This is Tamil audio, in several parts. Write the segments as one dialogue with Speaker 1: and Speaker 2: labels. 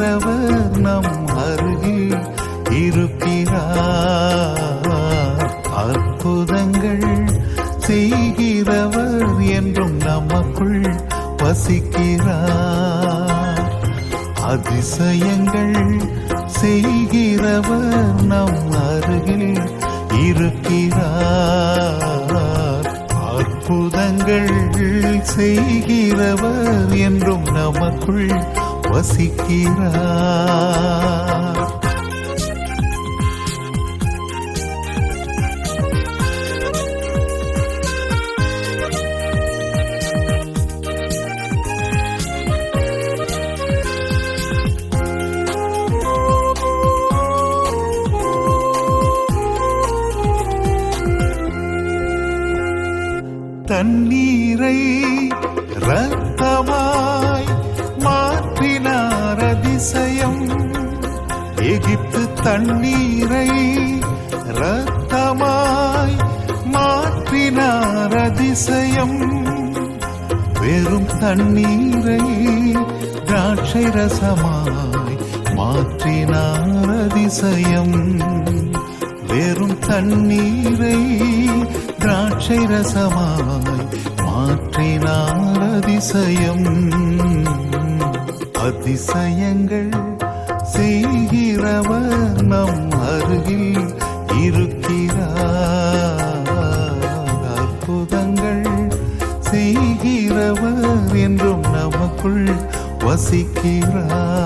Speaker 1: செய்கிறவர் நம் அருகில் இருக்கிறார். அற்புதங்கள் செய்கிறவர் என்றும் நமக்குள் வசிக்கிறார். அதிசயங்கள் செய்கிறவர் நம் அருகில் இருக்கிறார். அற்புதங்கள் செய்கிறவர் என்றும் நமக்குள் வசிக்கிறார். தண்ணீரை இரத்தமாய் மாற்றினார் அதிசயம். எகிப்து தண்ணீரை இரத்தமாய் மாற்றினார் அதிசயம். வெறும் தண்ணீரை திராட்சை ரசமாய் மாற்றினார் அதிசயம். வெறும் தண்ணீரை திராட்சை ரசமாய் மாற்றினார் அதிசயம். அதிசயங்கள் செய்கிறவர் நம் அருகில் இருக்கிறார். அற்புதங்கள் செய்கிறவர் என்றும் நமக்குள் வசிக்கிறார்.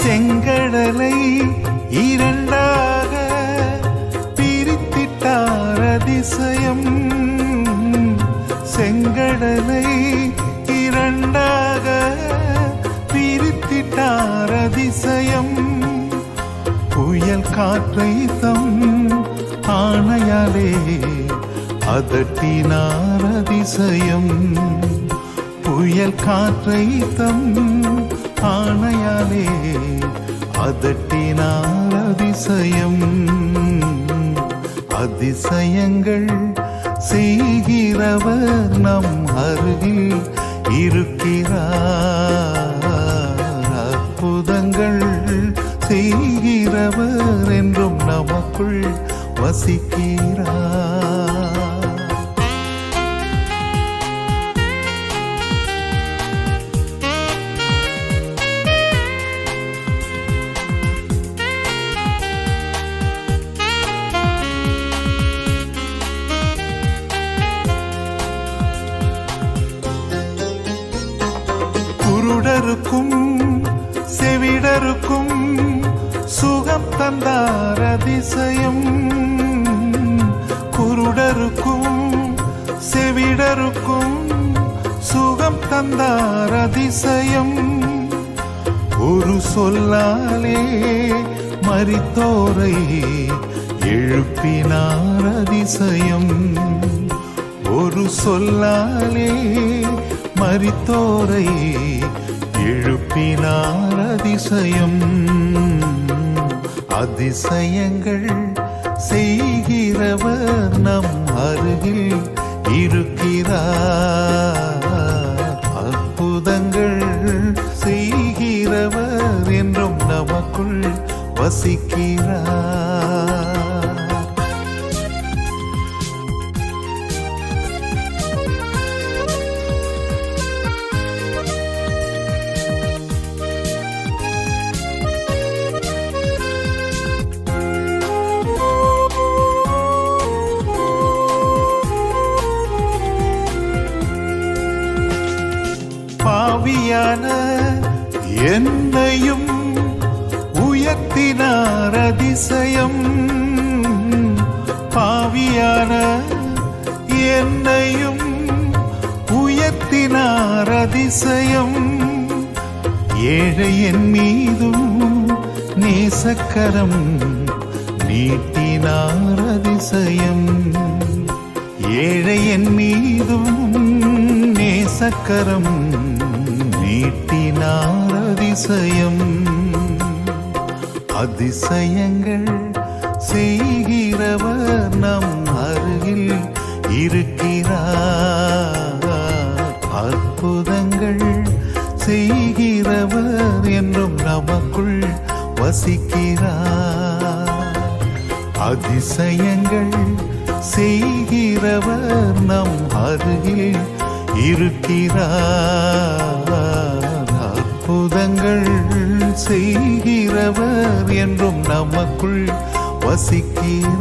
Speaker 1: செங்கடலை இரண்டாக பிரித்திட்டார் அதிசயம். செங்கடலை இரண்டாக பிரித்திட்டார் அதிசயம். புயல் காற்றை தம் ஆணையாலே அதட்டினார் அதிசயம். புயல் காற்றை தம் ஆணையாலே அதட்டினார் அதிசயம். அதிசயங்கள் செய்கிறவர் நம் அருகில் இருக்கிறார். அற்புதங்கள் செய்கிறவர் என்றும் நமக்குள் வசிக்கிறார். குருடருக்கும் செவிடருக்கும் சுகம் தந்தார் அதிசயம். குருடருக்கும் செவிடருக்கும் சுகம் தந்தார் அதிசயம். ஒரு சொல்லாலே மரித்தோரை எழுப்பினார் அதிசயம். ஒரு சொல்லாலே மரித்தோரை எழுப்பினார் அதிசயம். அதிசயங்கள் செய்கிறவர் நம் அருகில் இருக்கிறார். அற்புதங்கள் செய்கிறவர் என்றும் நமக்குள் வசிக்கிறார். பாவியான என்னையும் உயர்த்தினார் அதிசயம். பாவியான என்னையும் உயர்த்தினார் அதிசயம். ஏழையின் மீதும் நேசக்கரம் நீட்டினார் அதிசயம். ஏழையின் மீதும் வலக்கரம் நீட்டினார் அதிசயம். அதிசயங்கள் செய்கிறவர் நம் அருகில் இருக்கிறார். அற்புதங்கள் செய்கிறவர் என்றும் நமக்குள் வசிக்கிறார். அதிசயங்கள் செய்கிறவர் நம் அருகில் இருக்கிறார். அற்புதங்கள் செய்கிறவர் என்றும் நமக்குள் வசிக்கிறார்.